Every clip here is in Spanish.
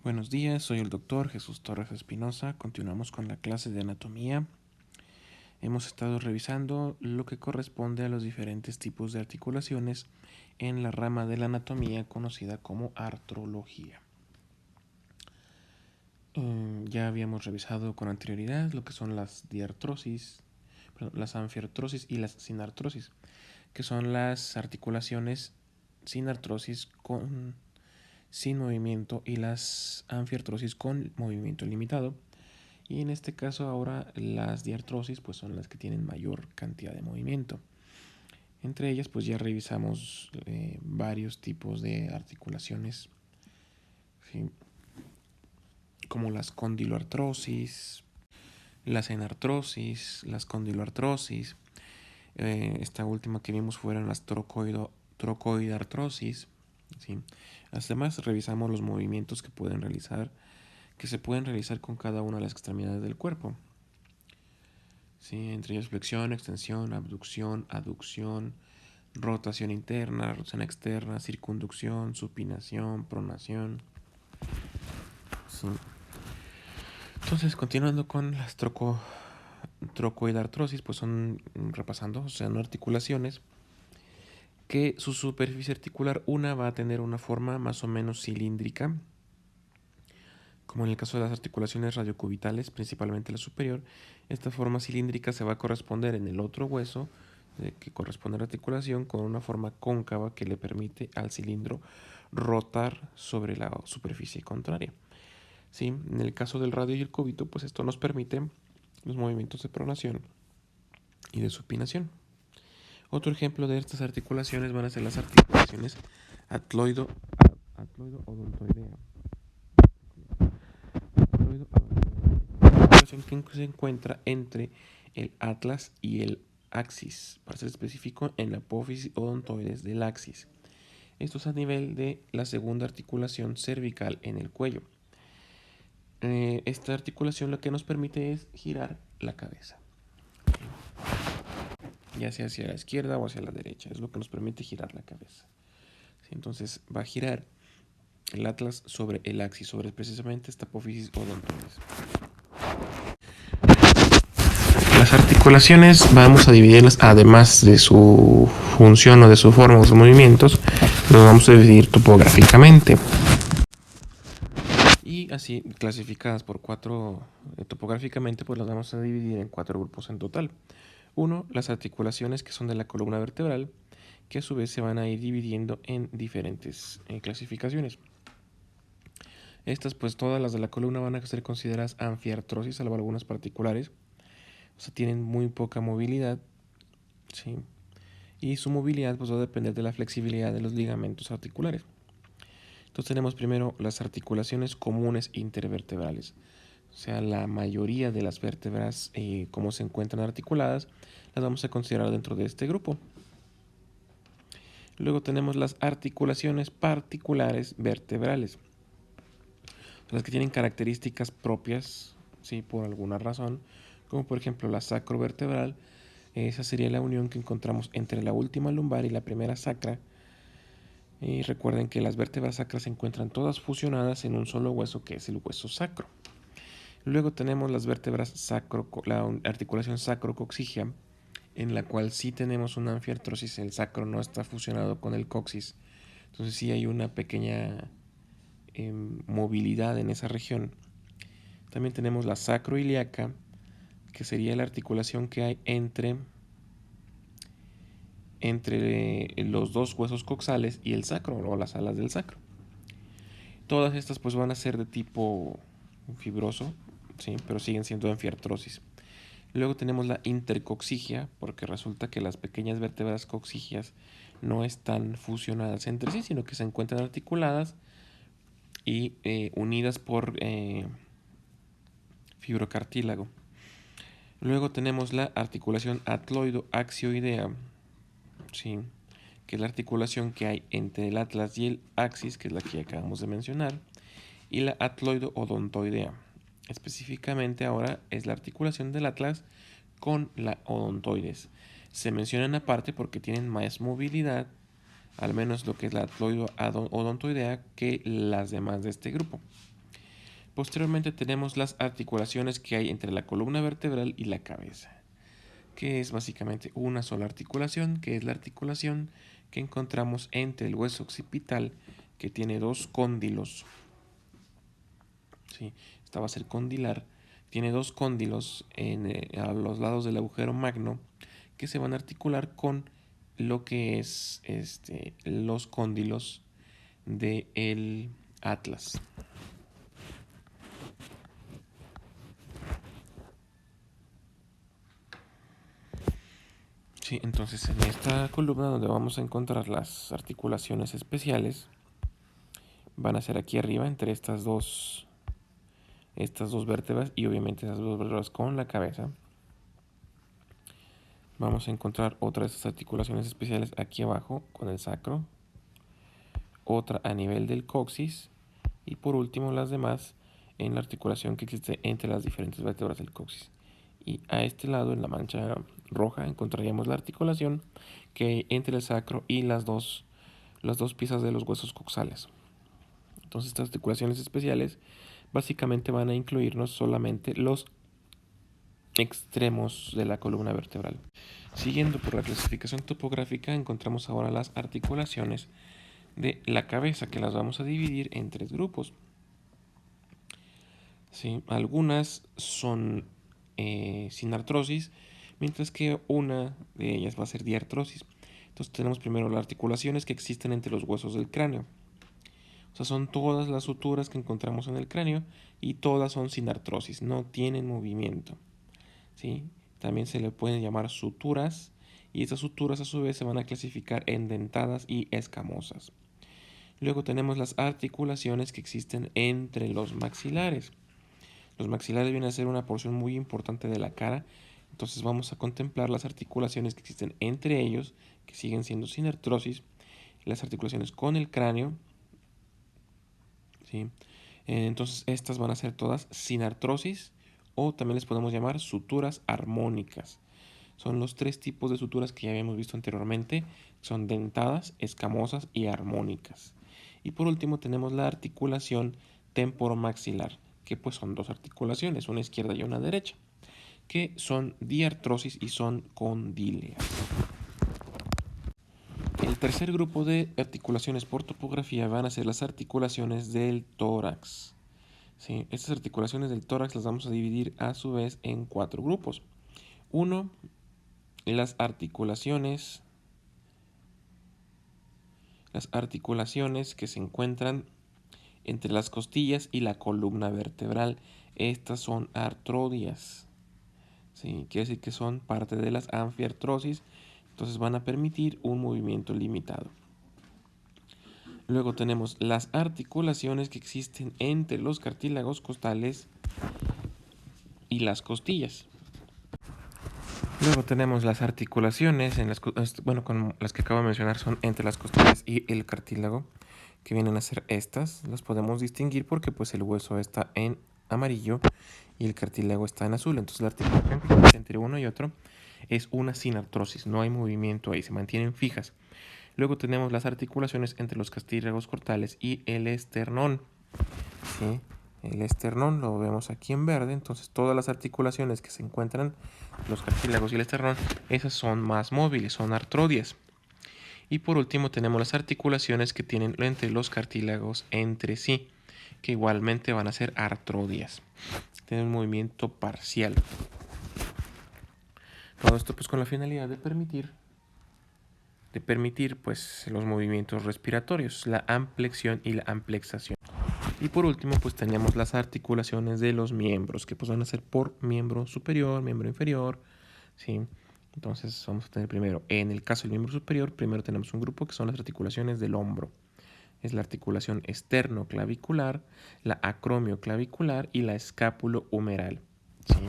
Buenos días, soy el doctor Jesús Torres Espinosa. Continuamos con la clase de anatomía. Hemos estado revisando lo que corresponde a los diferentes tipos de articulaciones en la rama de la anatomía conocida como artrología. Ya habíamos revisado con anterioridad lo que son las diartrosis, las anfiartrosis y las sinartrosis, que son las articulaciones sin artrosis sin movimiento y las anfiartrosis con movimiento limitado. Y en este caso ahora las diartrosis pues son las que tienen mayor cantidad de movimiento. Entre ellas pues ya revisamos varios tipos de articulaciones, ¿sí? Como las condiloartrosis, las enartrosis, las condiloartrosis. Esta última que vimos fueron las trocoidartrosis, ¿sí? Además revisamos los movimientos que se pueden realizar con cada una de las extremidades del cuerpo. Sí, entre ellas flexión, extensión, abducción, aducción, rotación interna, rotación externa, circunducción, supinación, pronación. Sí. Entonces, continuando con las trocoidartrosis, pues son, repasando, son articulaciones que su superficie articular va a tener una forma más o menos cilíndrica, como en el caso de las articulaciones radiocubitales, principalmente la superior. Esta forma cilíndrica se va a corresponder en el otro hueso que corresponde a la articulación con una forma cóncava que le permite al cilindro rotar sobre la superficie contraria. ¿Sí? En el caso del radio y el cúbito, pues esto nos permite los movimientos de pronación y de supinación. Otro ejemplo de estas articulaciones van a ser las articulaciones atloido-odontoidea. Que se encuentra entre el atlas y el axis, para ser específico, en la apófisis odontoides del axis. Esto es a nivel de la segunda articulación cervical en el cuello. Esta articulación lo que nos permite es girar la cabeza, ya sea hacia la izquierda o hacia la derecha, es lo que nos permite girar la cabeza. ¿Sí? Entonces va a girar el atlas sobre el axis, sobre precisamente esta apófisis odontoides. Las articulaciones vamos a dividirlas, además de su función o de su forma o sus movimientos, los vamos a dividir topográficamente. Y así, clasificadas por topográficamente, pues las vamos a dividir en 4 grupos en total. Uno, las articulaciones que son de la columna vertebral, que a su vez se van a ir dividiendo en diferentes clasificaciones. Estas, pues todas las de la columna van a ser consideradas anfiartrosis, salvo algunas particulares. O sea, tienen muy poca movilidad, ¿sí? Y su movilidad pues va a depender de la flexibilidad de los ligamentos articulares. Entonces tenemos primero las articulaciones comunes intervertebrales. O sea, la mayoría de las vértebras, como se encuentran articuladas, las vamos a considerar dentro de este grupo. Luego tenemos las articulaciones particulares vertebrales, las que tienen características propias, ¿sí? Por alguna razón, como por ejemplo la sacrovertebral. Esa sería la unión que encontramos entre la última lumbar y la primera sacra. Y recuerden que las vértebras sacras se encuentran todas fusionadas en un solo hueso, que es el hueso sacro. Luego tenemos las vértebras la articulación sacrocoxígea, en la cual sí tenemos una anfiartrosis. El sacro no está fusionado con el coxis, entonces sí hay una pequeña movilidad en esa región. También tenemos la sacroiliaca, que sería la articulación que hay entre los dos huesos coxales y el sacro, o las alas del sacro. Todas estas pues van a ser de tipo fibroso, ¿sí? Pero siguen siendo anfiartrosis. Luego tenemos la intercoxigia, porque resulta que las pequeñas vértebras coxígeas no están fusionadas entre sí, sino que se encuentran articuladas y unidas por fibrocartílago. Luego tenemos la articulación atloido-axioidea, ¿sí? Que es la articulación que hay entre el atlas y el axis, que es la que acabamos de mencionar, y la atloido-odontoidea. Específicamente ahora es la articulación del atlas con la odontoides. Se mencionan aparte porque tienen más movilidad, al menos lo que es la atloido-odontoidea, que las demás de este grupo. Posteriormente tenemos las articulaciones que hay entre la columna vertebral y la cabeza, que es básicamente una sola articulación, que es la articulación que encontramos entre el hueso occipital, que tiene dos cóndilos. ¿Sí? Esta va a ser condilar. Tiene dos cóndilos a los lados del agujero magno que se van a articular con lo que es los cóndilos del atlas. Sí, entonces en esta columna donde vamos a encontrar las articulaciones especiales van a ser aquí arriba entre estas dos vértebras y obviamente esas dos vértebras con la cabeza. Vamos a encontrar otra de estas articulaciones especiales aquí abajo con el sacro, otra a nivel del coxis y por último las demás en la articulación que existe entre las diferentes vértebras del coxis. Y a este lado, en la mancha roja, encontraríamos la articulación que hay entre el sacro y las dos piezas de los huesos coxales. Entonces estas articulaciones especiales básicamente van a incluirnos solamente los extremos de la columna vertebral. Siguiendo por la clasificación topográfica, encontramos ahora las articulaciones de la cabeza, que las vamos a dividir en tres grupos. ¿Sí? Algunas son sin artrosis, mientras que una de ellas va a ser diartrosis. Entonces tenemos primero las articulaciones que existen entre los huesos del cráneo. O sea, son todas las suturas que encontramos en el cráneo y todas son sin artrosis, no tienen movimiento. ¿Sí? También se le pueden llamar suturas y estas suturas a su vez se van a clasificar en dentadas y escamosas. Luego tenemos las articulaciones que existen entre los maxilares. Los maxilares vienen a ser una porción muy importante de la cara, entonces vamos a contemplar las articulaciones que existen entre ellos, que siguen siendo sin artrosis, las articulaciones con el cráneo, ¿sí? Entonces estas van a ser todas sin artrosis o también les podemos llamar suturas armónicas. Son los tres tipos de suturas que ya habíamos visto anteriormente, son dentadas, escamosas y armónicas. Y por último tenemos la articulación temporomaxilar, que pues son dos articulaciones, una izquierda y una derecha, que son diartrosis y son condíleas. El tercer grupo de articulaciones por topografía van a ser las articulaciones del tórax. ¿Sí? Estas articulaciones del tórax las vamos a dividir a su vez en cuatro grupos. Uno, las articulaciones que se encuentran entre las costillas y la columna vertebral. Estas son artrodias. ¿Sí? Quiere decir que son parte de las anfiartrosis, entonces van a permitir un movimiento limitado. Luego tenemos las articulaciones que existen entre los cartílagos costales y las costillas. Luego tenemos las articulaciones, con las que acabo de mencionar son entre las costillas y el cartílago, que vienen a ser estas. Las podemos distinguir porque pues el hueso está en amarillo y el cartílago está en azul. Entonces la articulación que existe entre uno y otro es una sin artrosis, no hay movimiento ahí, se mantienen fijas. Luego tenemos las articulaciones entre los cartílagos costales y el esternón. ¿Sí? El esternón lo vemos aquí en verde, entonces todas las articulaciones que se encuentran, los cartílagos y el esternón, esas son más móviles, son artrodias. Y por último tenemos las articulaciones que tienen entre los cartílagos entre sí, que igualmente van a ser artrodias. Tienen un movimiento parcial. Todo esto pues con la finalidad de permitir pues los movimientos respiratorios, la amplexión y la amplexación. Y por último, pues tenemos las articulaciones de los miembros, que pues van a ser por miembro superior, miembro inferior, ¿sí? Entonces vamos a tener primero, en el caso del miembro superior, primero tenemos un grupo que son las articulaciones del hombro. Es la articulación esternoclavicular, la acromioclavicular y la escápulo-humeral, ¿sí?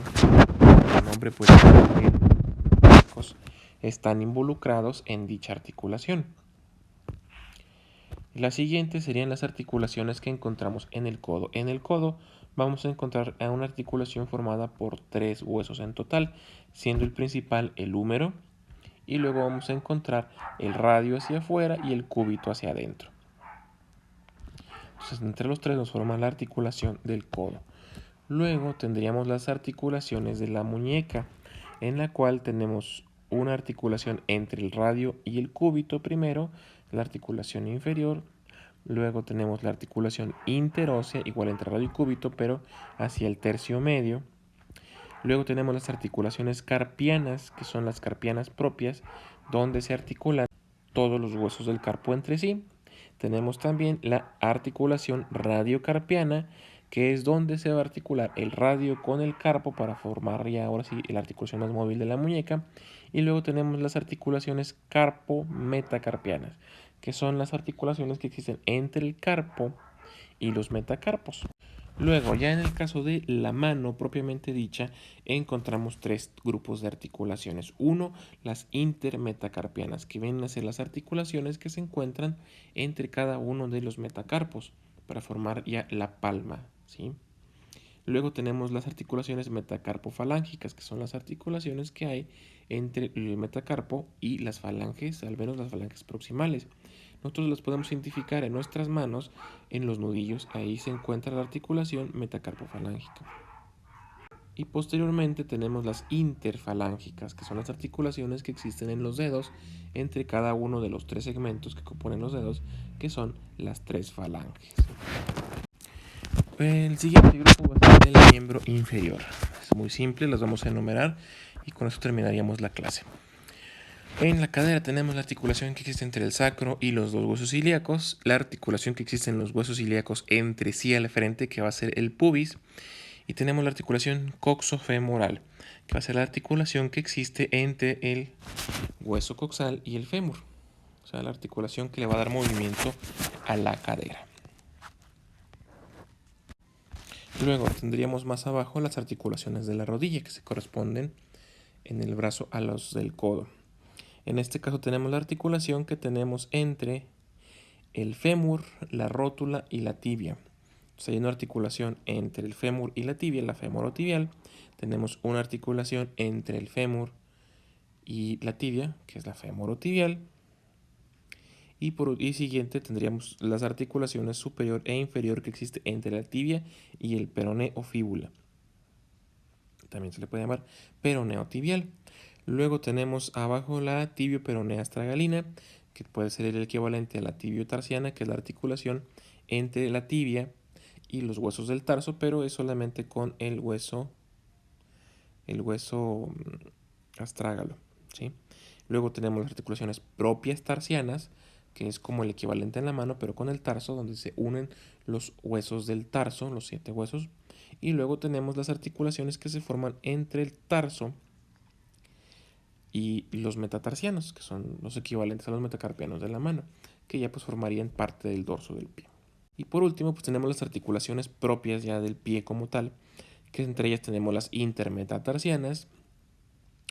El nombre pues están involucrados en dicha articulación. Las siguientes serían las articulaciones que encontramos en el codo. En el codo vamos a encontrar una articulación formada por tres huesos en total, siendo el principal el húmero, y luego vamos a encontrar el radio hacia afuera y el cúbito hacia adentro. Entonces, entre los tres nos forma la articulación del codo. Luego tendríamos las articulaciones de la muñeca, en la cual tenemos una articulación entre el radio y el cúbito primero, la articulación inferior. Luego tenemos la articulación interósea, igual entre radio y cúbito, pero hacia el tercio medio. Luego tenemos las articulaciones carpianas, que son las carpianas propias, donde se articulan todos los huesos del carpo entre sí. Tenemos también la articulación radiocarpiana, que es donde se va a articular el radio con el carpo para formar ya ahora sí la articulación más móvil de la muñeca. Y luego tenemos las articulaciones carpo-metacarpianas, que son las articulaciones que existen entre el carpo y los metacarpos. Luego, ya en el caso de la mano propiamente dicha, encontramos tres grupos de articulaciones. Uno, las intermetacarpianas, que vienen a ser las articulaciones que se encuentran entre cada uno de los metacarpos para formar ya la palma, ¿sí? Luego tenemos las articulaciones metacarpofalángicas, que son las articulaciones que hay entre el metacarpo y las falanges, al menos las falanges proximales. Nosotros las podemos identificar en nuestras manos, en los nudillos, ahí se encuentra la articulación metacarpofalángica. Y posteriormente tenemos las interfalángicas, que son las articulaciones que existen en los dedos entre cada uno de los tres segmentos que componen los dedos, que son las tres falanges. El siguiente grupo va a ser el miembro inferior. Es muy simple, las vamos a enumerar y con eso terminaríamos la clase. En la cadera tenemos la articulación que existe entre el sacro y los dos huesos ilíacos, la articulación que existe en los huesos ilíacos entre sí al frente, que va a ser el pubis, y tenemos la articulación coxofemoral, que va a ser la articulación que existe entre el hueso coxal y el fémur, o sea, la articulación que le va a dar movimiento a la cadera. Luego tendríamos más abajo las articulaciones de la rodilla, que se corresponden en el brazo a los del codo. En este caso tenemos la articulación que tenemos entre el fémur, la rótula y la tibia. Entonces hay una articulación entre el fémur y la tibia, la femorotibial. Tenemos una articulación entre el fémur y la tibia, que es la femorotibial. Y siguiente tendríamos las articulaciones superior e inferior que existe entre la tibia y el peroné o fíbula. También se le puede llamar peroneo tibial. Luego tenemos abajo la tibio-peronea astragalina, que puede ser el equivalente a la tibio-tarsiana, que es la articulación entre la tibia y los huesos del tarso, pero es solamente con el hueso astrágalo, ¿sí? Luego tenemos las articulaciones propias tarsianas, que es como el equivalente en la mano, pero con el tarso, donde se unen los huesos del tarso, los 7 huesos. Y luego tenemos las articulaciones que se forman entre el tarso y los metatarsianos, que son los equivalentes a los metacarpianos de la mano, que ya pues formarían parte del dorso del pie. Y por último, pues tenemos las articulaciones propias ya del pie como tal, que entre ellas tenemos las intermetatarsianas,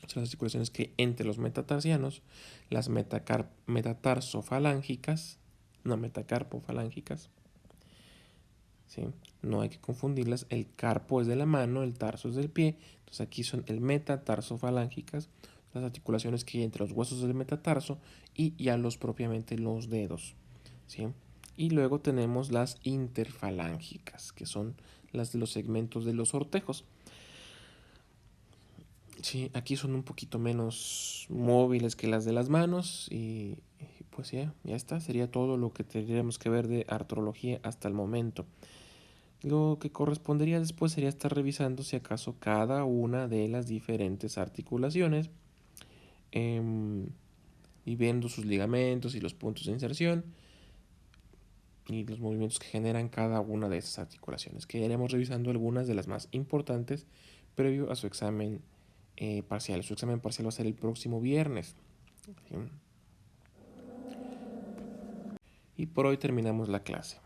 son las articulaciones que entre los metatarsianos, las metatarsofalángicas, no metacarpofalángicas, ¿sí? No hay que confundirlas, el carpo es de la mano, el tarso es del pie, entonces aquí son el metatarsofalángicas, las articulaciones que hay entre los huesos del metatarso y ya propiamente los dedos, ¿sí? Y luego tenemos las interfalángicas, que son las de los segmentos de los ortejos. Sí, aquí son un poquito menos móviles que las de las manos y pues ya está, sería todo lo que tendríamos que ver de artrología hasta el momento. Lo que correspondería después sería estar revisando si acaso cada una de las diferentes articulaciones y viendo sus ligamentos y los puntos de inserción y los movimientos que generan cada una de esas articulaciones, que iremos revisando algunas de las más importantes previo a su examen parcial. Su examen parcial va a ser el próximo viernes. ¿Sí? Y por hoy terminamos la clase.